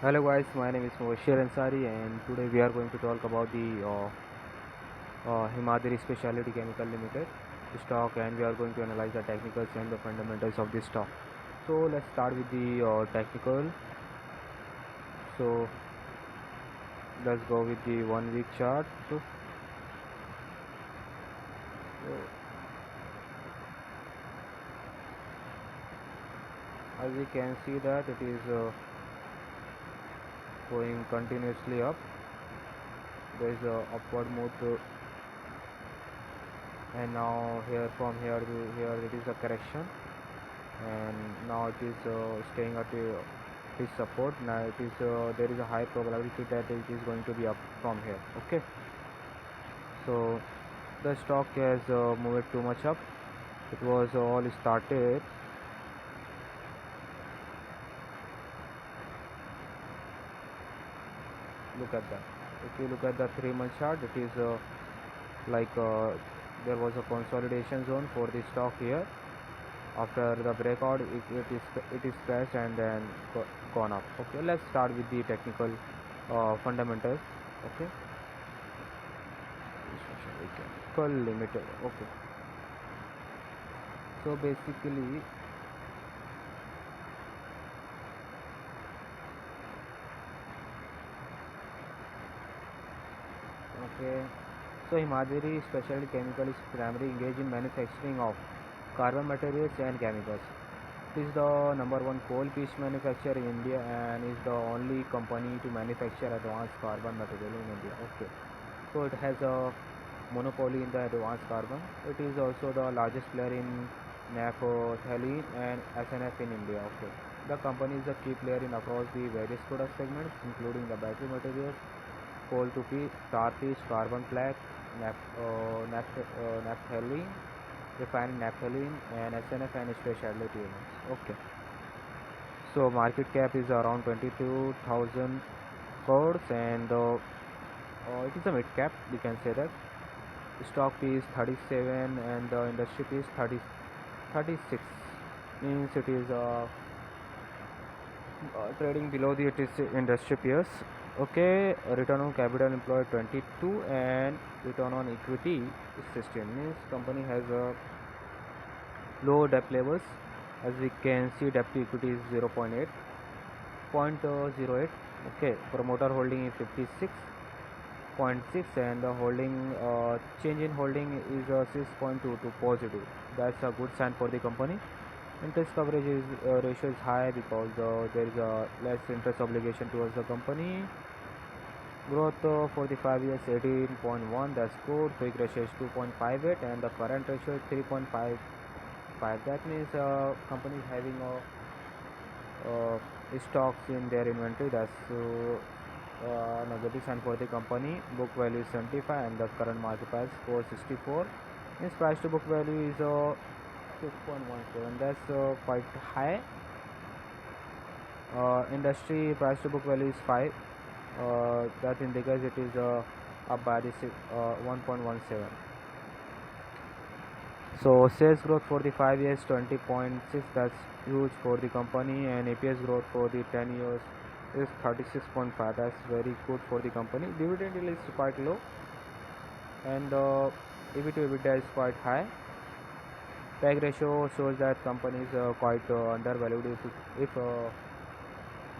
Hello guys, my name is Mubashir Ansari and today we are going to talk about the Himadri Specialty Chemical Ltd stock, and we are going to analyze the technicals and the fundamentals of this stock. So let's start with the technical. So let's go with the 1 week chart. So as we can see that it is going continuously up. There is a upward move and now here from here to here it is a correction, and now it is staying at this support. Now it is there is a high probability that it is going to be up from here. Okay, so the stock has moved too much up. It was all started. Look at that. If you look at the 3 month chart, it is like there was a consolidation zone for the stock here. After the breakout, it is crashed and then gone up. Okay, let's start with the technical fundamentals. Okay, chemical limited. Okay, so basically, okay, so Himadri Specialty Chemical is primarily engaged in manufacturing of carbon materials and chemicals. It is the number one coal pitch manufacturer in India and is the only company to manufacture advanced carbon material in India. Okay, so it has a monopoly in the advanced carbon. It is also the largest player in naphthalene and SNF in India. Okay, the company is a key player in across the various product segments, including the battery materials, coal to pitch, tar pitch, carbon black, naphthalene, refined naphthalene, and SNF and specialty units. Okay, so market cap is around 22,000 crores, and it is a mid cap. We can say that stock is 37 and the industry is 36, means it is trading below the it is industry peers. Okay, return on capital employed 22 and return on equity is 16, means company has a low debt levels. As we can see, debt to equity is 0.08. Okay, promoter holding is 56.6 and the holding change in holding is 6.22 positive. That's a good sign for the company. Interest coverage is ratio is high because there is a less interest obligation towards the company. Growth for the 5 years 18.1, that's good. Quick ratio is 2.58 and the current ratio is 3.55. That means company is having stocks in their inventory. That's negative sign for the company. Book value is 75 and the current market price 464. Means price to book value is 6.17. That's quite high. Industry price to book value is 5. That indicates it is up by the 1.17. So sales growth for the 5 years 20.6, that's huge for the company, and EPS growth for the 10 years is 36.5. That's very good for the company. Dividend yield is quite low, and EV to EBITDA is quite high. PEG ratio shows that company is quite undervalued if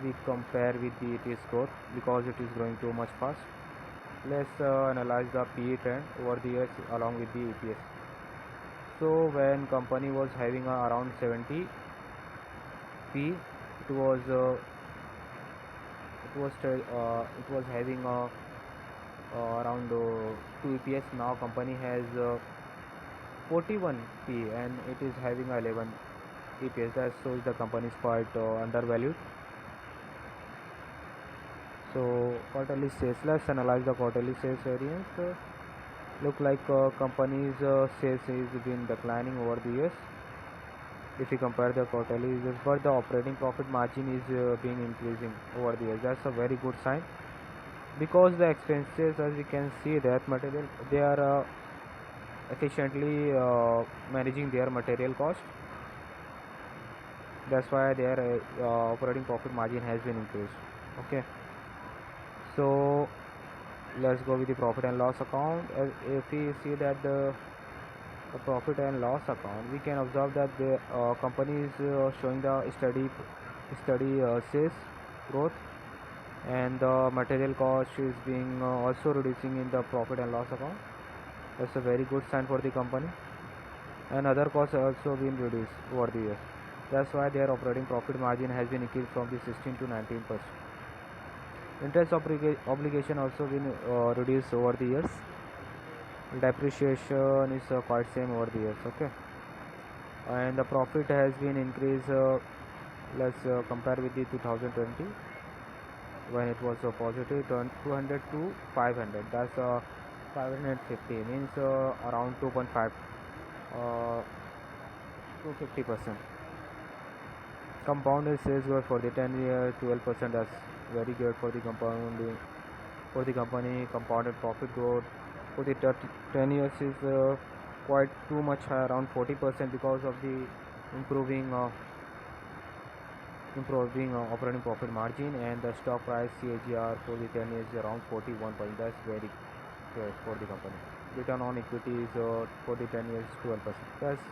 we compare with the its growth, because it is growing too much fast. Let's analyze the PE trend over the years along with the EPS. So when company was having around 70 P, it was it was having around 2 EPS. Now company has 41 P and it is having 11 EPS. That shows the company is quite undervalued. So quarterly sales, let's analyze the quarterly sales variance. Look like company's sales is been declining over the years if you compare the quarterly results, but the operating profit margin is been increasing over the years. That's a very good sign, because the expenses, as we can see, that material they are efficiently managing their material cost. That's why their operating profit margin has been increased. Okay, so let's go with the profit and loss account. If we see that the profit and loss account, we can observe that the company is showing the steady sales growth, and the material cost is being also reducing in the profit and loss account. That's a very good sign for the company, and other costs also been reduced over the years. That's why their operating profit margin has been increased from the 16 to 19%. Interest obligation also been reduced over the years. Depreciation is quite same over the years. Okay, and the profit has been increased. Let's compare with the 2020 when it was positive 200 to 500. That's 550 means around 2.5 to 50%. Compounded sales growth for the 10 year 12%. That's very good for the compounding for the company. Compounded profit growth for the 10 years is quite too much high, around 40%, because of the improving operating profit margin, and the stock price CAGR for the 10 years is around 41%. That's very good for the company. Return on equity is for the 10 years 12%. That's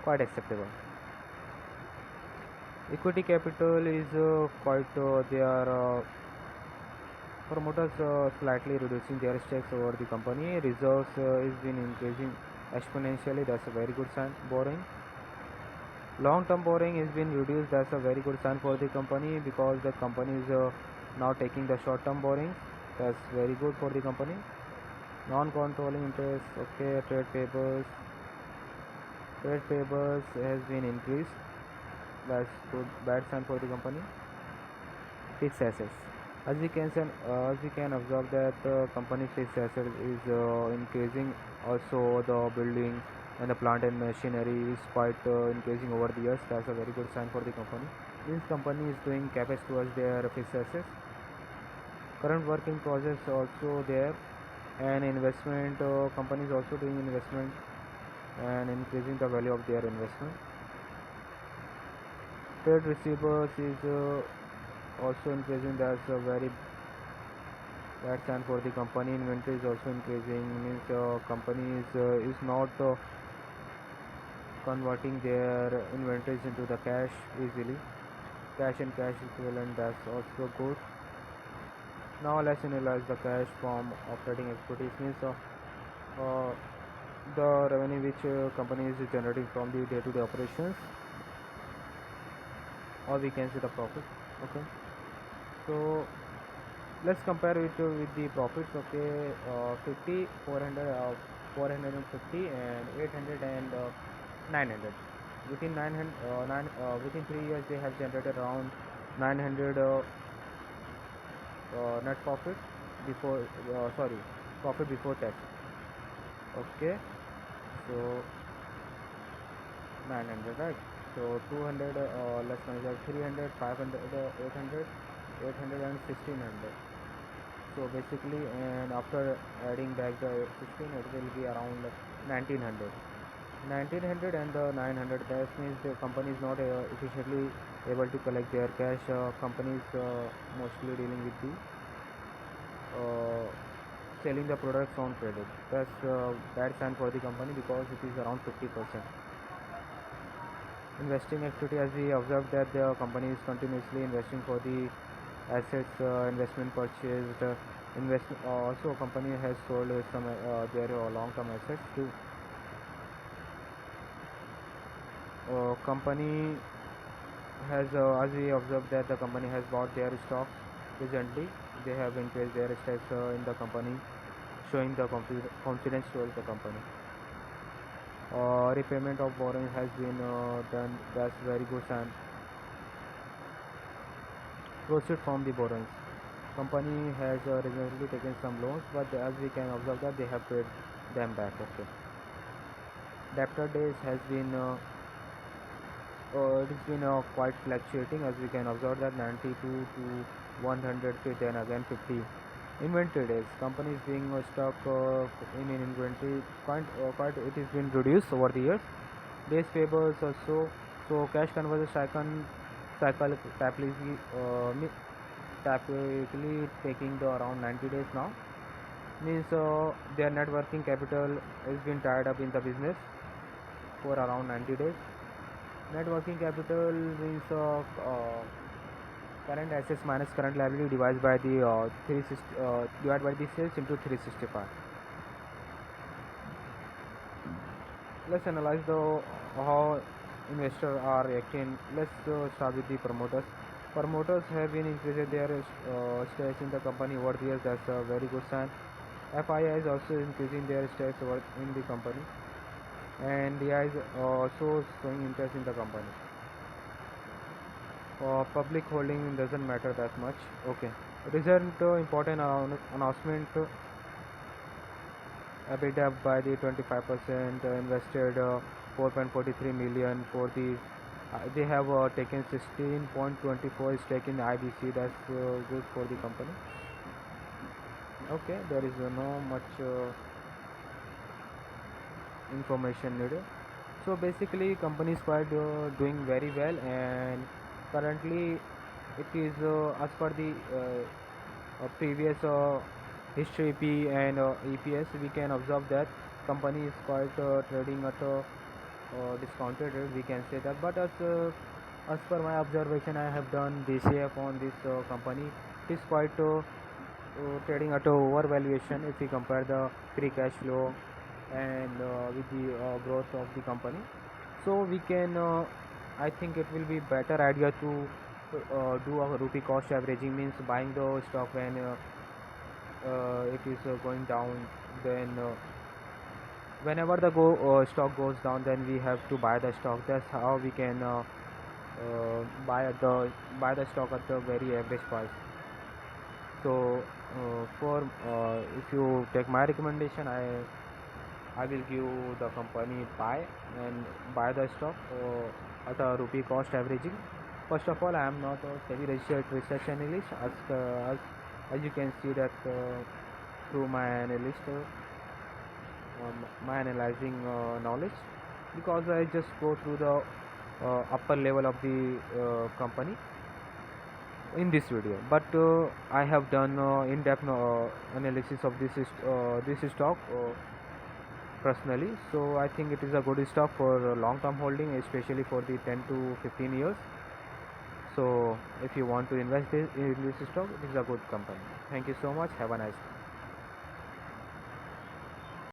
quite acceptable. Equity capital is they are promoters slightly reducing their stakes over the company. Reserves is been increasing exponentially. That's a very good sign. Borrowing, long-term borrowing has been reduced. That's a very good sign for the company, because the company is now taking the short-term borrowings. That's very good for the company. Non-controlling interest. Okay, trade payables has been increased. That's good, bad sign for the company. Fixed assets, as we can observe that the company's fixed asset is increasing. Also the building and the plant and machinery is quite increasing over the years. That's a very good sign for the company. This company is doing capex towards their fixed assets. Current work in process also there, and investment, company is also doing investment and increasing the value of their investment. Trade receivables is also increasing. That's a very bad sign for the company. Inventory is also increasing, means company is not converting their inventories into the cash easily. Cash and cash equivalent, that's also good. Now let's analyze the cash from operating activities, means the revenue which company is generating from the day-to-day operations, or we can see the profit. Okay, so let's compare it with the profits. Okay, 50, 400, 450 and 800 and 900. Within 900 within 3 years they have generated around 900 net profit before profit before tax. Okay, so 900, right? So 200, let's consider 300, 500, 800, 800 and 1600. So basically, and after adding back the 16, it will be around 1900. 1900 and the 900. That means the company is not efficiently able to collect their cash. Companies mostly dealing with the selling the products on credit. That's bad sign for the company, because it is around 50%. Investing activity, as we observed that the company is continuously investing for the assets, investment purchased, also company has sold some their long-term assets to company has as we observed that the company has bought their stocks recently. They have increased their stakes in the company, showing the confidence towards the company. Repayment of borrowing has been done. That's very good sign. Proceed from the borrowings, company has recently taken some loans, but as we can observe that they have paid them back. Okay, debtor days has been it has been quite fluctuating, as we can observe that 92 to 100, then again 50. Inventory days, company is being stuck in inventory, quite it has been reduced over the years. Days payables also. So cash conversion cycle typically taking the around 90 days now. Means their net working capital has been tied up in the business for around 90 days. Net working capital means current assets minus current liability divided by the sales into 365. Let's analyze the how investors are acting. Let's start with the promoters. Promoters have been increasing their stakes in the company over the years. That's a very good sign. FII is also increasing their stakes in the company, and DI is also showing interest in the company. Public holding doesn't matter that much. Okay. Recent important announcement. EBITDA by the 25% invested 4.43 million for the they have taken 16.24 stake in IBC. That's good for the company. Okay, there is no much information needed. So basically company is quite doing very well, and currently it is as per the previous history P and EPS, we can observe that company is quite trading at a discounted rate, we can say that. But as per my observation, I have done DCF on this company. It is quite trading at a overvaluation if we compare the free cash flow and with the growth of the company. So we can I think it will be better idea to do a rupee cost averaging, means buying the stock when it is going down. Then whenever the stock goes down, then we have to buy the stock. That's how we can buy the stock at the very average price. So for if you take my recommendation, I will give the company buy the stock at a rupee cost averaging. First of all, I am not a SEBI registered research analyst, as you can see that through my my analyzing knowledge, because I just go through the upper level of the company in this video. But I have done in-depth analysis of this stock personally. So I think it is a good stock for long-term holding, especially for the 10 to 15 years. So if you want to invest in this stock, it is a good company. Thank you so much. Have a nice day.